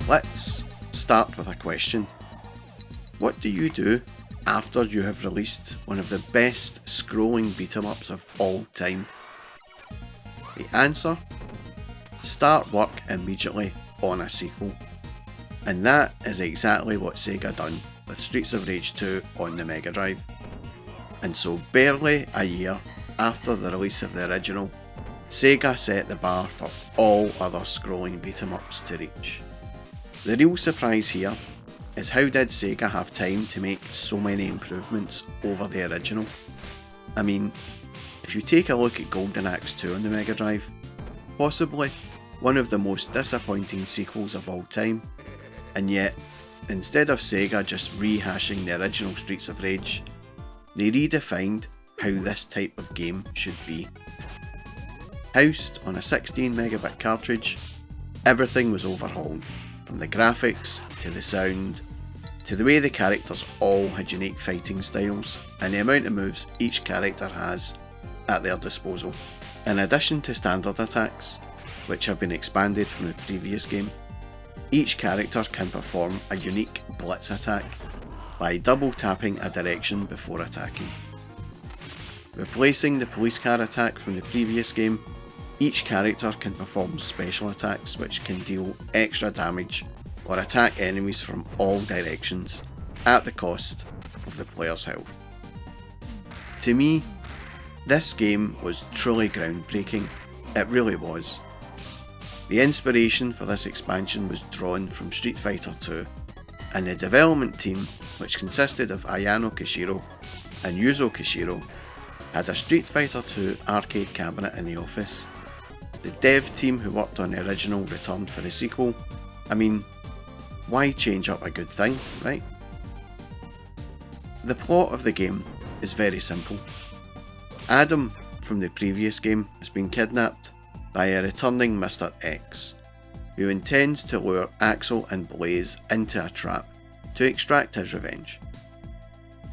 Let's start with a question. What do you do after you have released one of the best scrolling beat-em-ups of all time? The answer? Start work immediately on a sequel. And that is exactly what Sega done with Streets of Rage 2 on the Megadrive. And so barely a year after the release of the original, Sega set the bar for all other scrolling beat-em-ups to reach. The real surprise here is how did Sega have time to make so many improvements over the original? I mean, if you take a look at Golden Axe 2 on the Megadrive, possibly one of the most disappointing sequels of all time, and yet, instead of Sega just rehashing the original Streets of Rage, they redefined how this type of game should be. Housed on a 16 megabit cartridge, everything was overhauled, from the graphics to the sound, to the way the characters all had unique fighting styles and the amount of moves each character has at their disposal. In addition to standard attacks, which have been expanded from the previous game, each character can perform a unique blitz attack by double tapping a direction before attacking. Replacing the police car attack from the previous game, each character can perform special attacks which can deal extra damage or attack enemies from all directions at the cost of the player's health. To me, this game was truly groundbreaking. It really was. The inspiration for this expansion was drawn from Street Fighter 2, and the development team, which consisted of Ayano Kishiro and Yuzo Kishiro, had a Street Fighter 2 arcade cabinet in the office. The dev team who worked on the original returned for the sequel. I mean, why change up a good thing, right? The plot of the game is very simple. Adam from the previous game has been kidnapped by a returning Mr. X, who intends to lure Axel and Blaze into a trap to extract his revenge.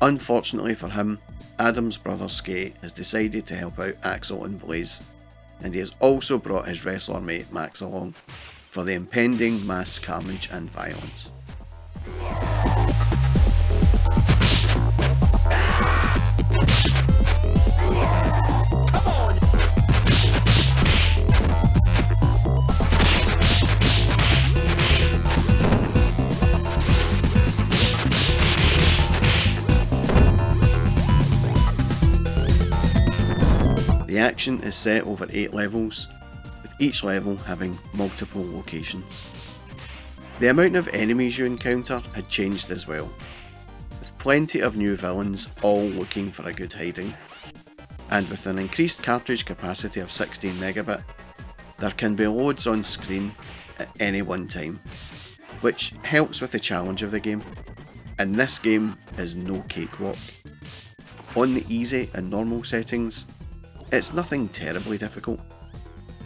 Unfortunately for him, Adam's brother Skate has decided to help out Axel and Blaze, and he has also brought his wrestler mate Max along for the impending mass carnage and violence. The action is set over 8 levels, with each level having multiple locations. The amount of enemies you encounter had changed as well, with plenty of new villains all looking for a good hiding, and with an increased cartridge capacity of 16 megabit, there can be loads on screen at any one time, which helps with the challenge of the game, and this game is no cakewalk. On the easy and normal settings, it's nothing terribly difficult,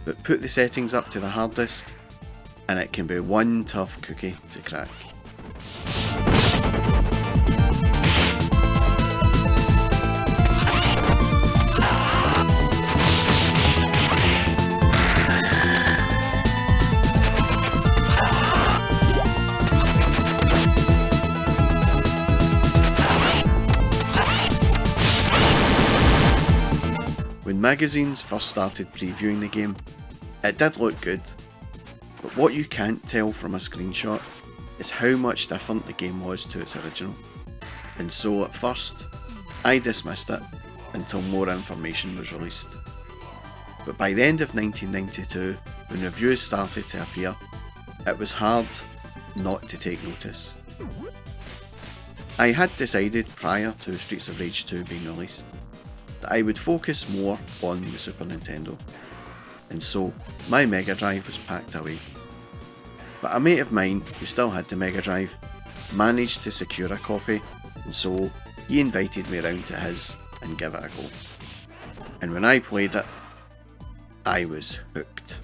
but put the settings up to the hardest and it can be one tough cookie to crack. When magazines first started previewing the game, it did look good, but what you can't tell from a screenshot is how much different the game was to its original, and so at first, I dismissed it until more information was released. But by the end of 1992, when reviews started to appear, it was hard not to take notice. I had decided prior to Streets of Rage 2 being released that I would focus more on the Super Nintendo, and so my Megadrive was packed away. But a mate of mine who still had the Megadrive managed to secure a copy, and so he invited me round to his and give it a go. And when I played it, I was hooked.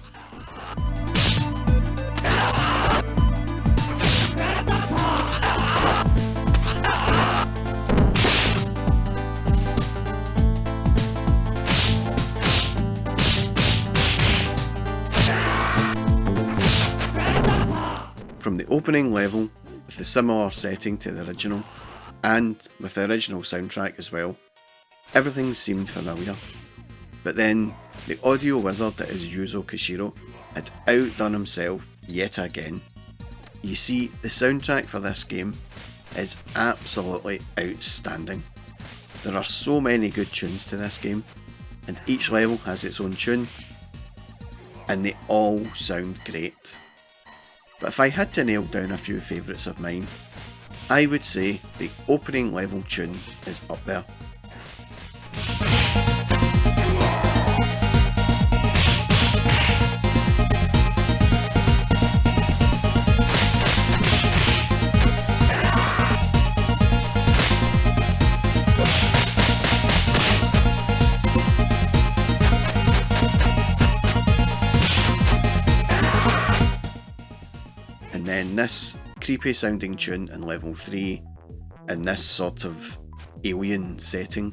From the opening level, with a similar setting to the original, and with the original soundtrack as well, everything seemed familiar. But then, the audio wizard that is Yuzo Koshiro had outdone himself yet again. You see, the soundtrack for this game is absolutely outstanding. There are so many good tunes to this game, and each level has its own tune, and they all sound great. But if I had to nail down a few favourites of mine, I would say the opening level tune is up there. And then this creepy sounding tune in level 3 in this sort of alien setting.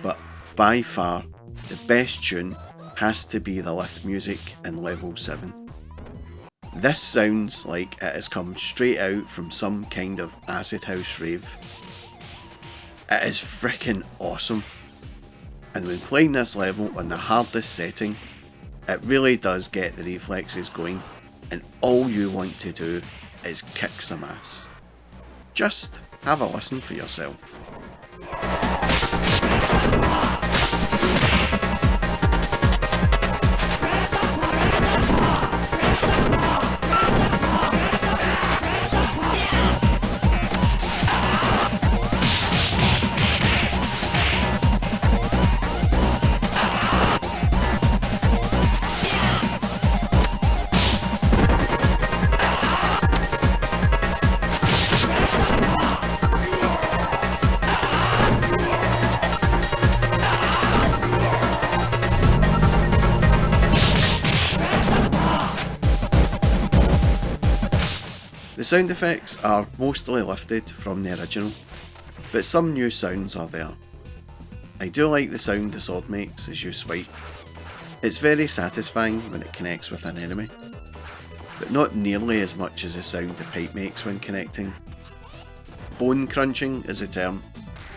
But by far, the best tune has to be the lift music in level 7. This sounds like it has come straight out from some kind of acid house rave. It is freaking awesome, and when playing this level on the hardest setting, it really does get the reflexes going, and all you want to do is kick some ass. Just have a listen for yourself. The sound effects are mostly lifted from the original, but some new sounds are there. I do like the sound the sword makes as you swipe. It's very satisfying when it connects with an enemy, but not nearly as much as the sound the pipe makes when connecting. Bone crunching is a term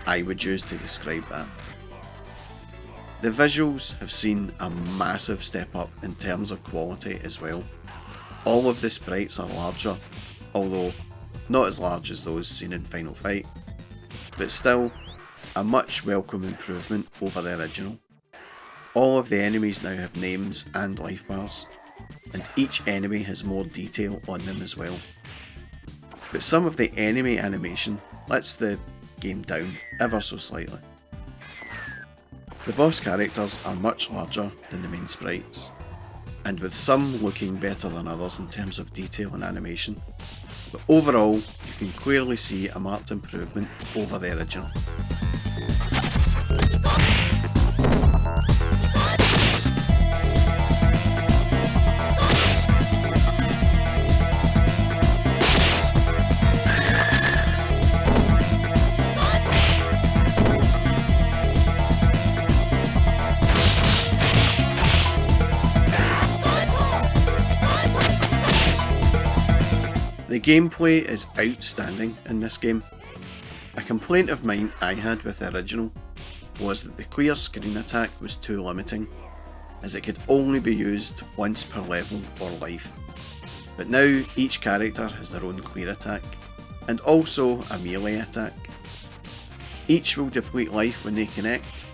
I would use to describe that. The visuals have seen a massive step up in terms of quality as well. All of the sprites are larger, although not as large as those seen in Final Fight, but still a much welcome improvement over the original. All of the enemies now have names and life bars, and each enemy has more detail on them as well. But some of the enemy animation lets the game down ever so slightly. The boss characters are much larger than the main sprites, and with some looking better than others in terms of detail and animation, but overall you can clearly see a marked improvement over the original. The gameplay is outstanding in this game. A complaint of mine I had with the original was that the clear screen attack was too limiting, as it could only be used once per level or life. But now each character has their own clear attack, and also a melee attack. Each will deplete life when they connect,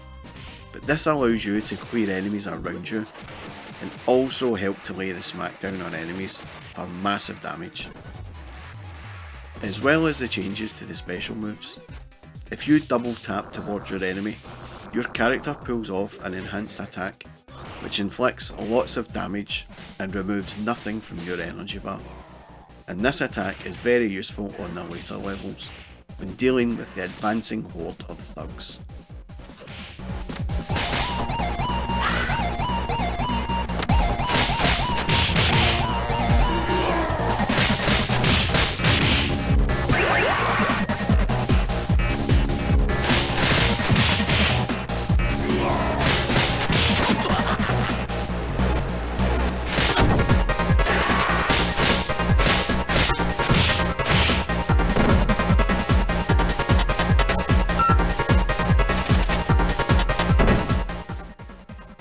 but this allows you to clear enemies around you, and also help to lay the smackdown on enemies for massive damage. As well as the changes to the special moves. If you double tap towards your enemy, your character pulls off an enhanced attack, which inflicts lots of damage and removes nothing from your energy bar. And this attack is very useful on the later levels, when dealing with the advancing horde of thugs.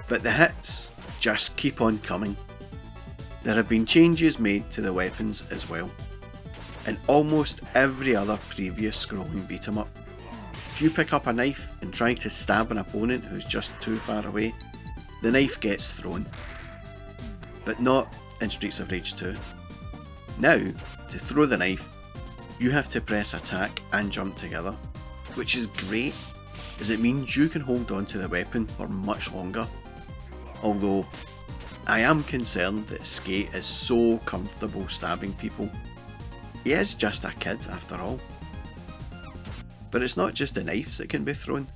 But the hits just keep on coming. There have been changes made to the weapons as well. In almost every other previous scrolling beat 'em up, if you pick up a knife and try to stab an opponent who's just too far away, the knife gets thrown. But not in Streets of Rage 2. Now, to throw the knife, you have to press attack and jump together, which is great, as it means you can hold on to the weapon for much longer. Although, I am concerned that Skate is so comfortable stabbing people. He is just a kid after all. But it's not just the knives that can be thrown.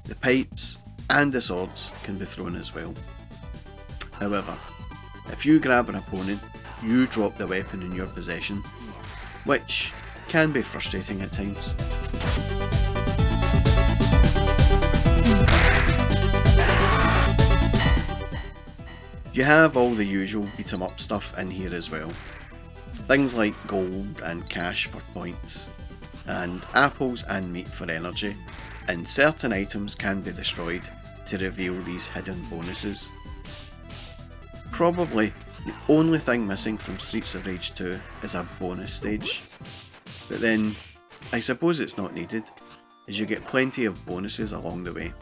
The pipes and the swords can be thrown as well. However, if you grab an opponent, you drop the weapon in your possession, which can be frustrating at times. You have all the usual beat 'em up stuff in here as well. Things like gold and cash for points, and apples and meat for energy, and certain items can be destroyed to reveal these hidden bonuses. Probably the only thing missing from Streets of Rage 2 is a bonus stage, but then I suppose it's not needed, as you get plenty of bonuses along the way.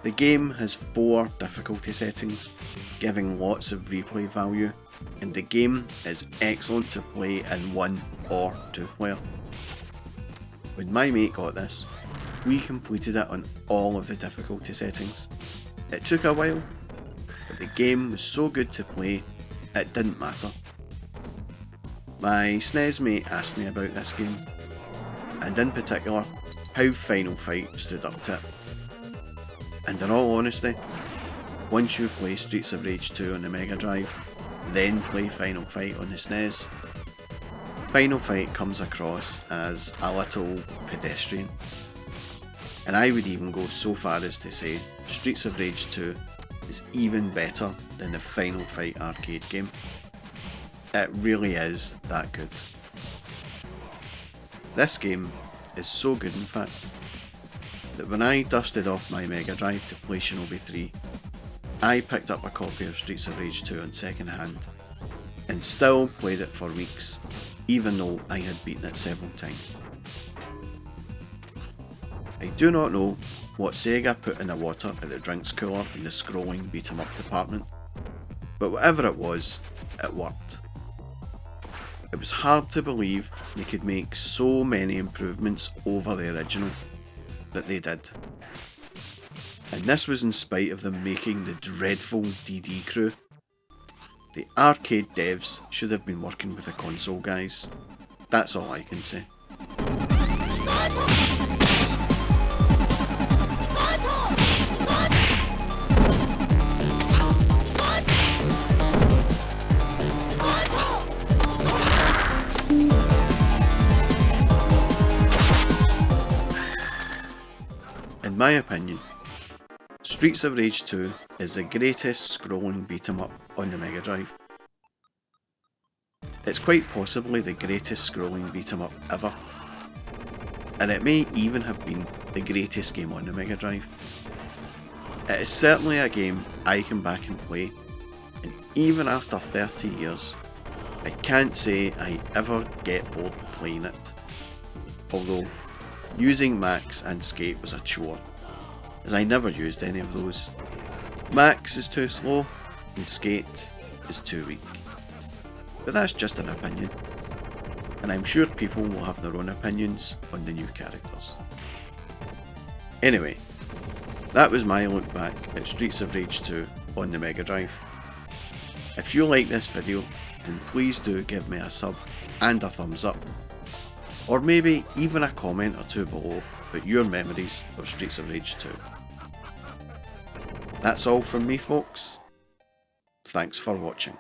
The game has 4 difficulty settings, giving lots of replay value, and the game is excellent to play in 1 or 2 player. When my mate got this, we completed it on all of the difficulty settings. It took a while, but the game was so good to play, it didn't matter. My SNES mate asked me about this game, and in particular, how Final Fight stood up to it. And in all honesty, once you play Streets of Rage 2 on the Megadrive, then play Final Fight on the SNES, Final Fight comes across as a little pedestrian. And I would even go so far as to say Streets of Rage 2 is even better than the Final Fight arcade game. It really is that good. This game is so good, in fact, that when I dusted off my Megadrive to play Shinobi 3, I picked up a copy of Streets of Rage 2 on second hand, and still played it for weeks, even though I had beaten it several times. I do not know what Sega put in the water at the drinks cooler in the scrolling beat 'em up department, but whatever it was, it worked. It was hard to believe they could make so many improvements over the original, but they did. And this was in spite of them making the dreadful DD crew. The arcade devs should have been working with the console guys. That's all I can say. In my opinion, Streets of Rage 2 is the greatest scrolling beat 'em up on the Megadrive. It's quite possibly the greatest scrolling beat 'em up ever, and it may even have been the greatest game on the Megadrive. It is certainly a game I can back and play, and even after 30 years, I can't say I ever get bored playing it. Although, using Max and Skate was a chore, as I never used any of those. Max is too slow, and Skate is too weak. But that's just an opinion, and I'm sure people will have their own opinions on the new characters. Anyway, that was my look back at Streets of Rage 2 on the Megadrive. If you like this video, then please do give me a sub and a thumbs up, or maybe even a comment or two below about your memories of Streets of Rage 2. That's all from me, folks. Thanks for watching.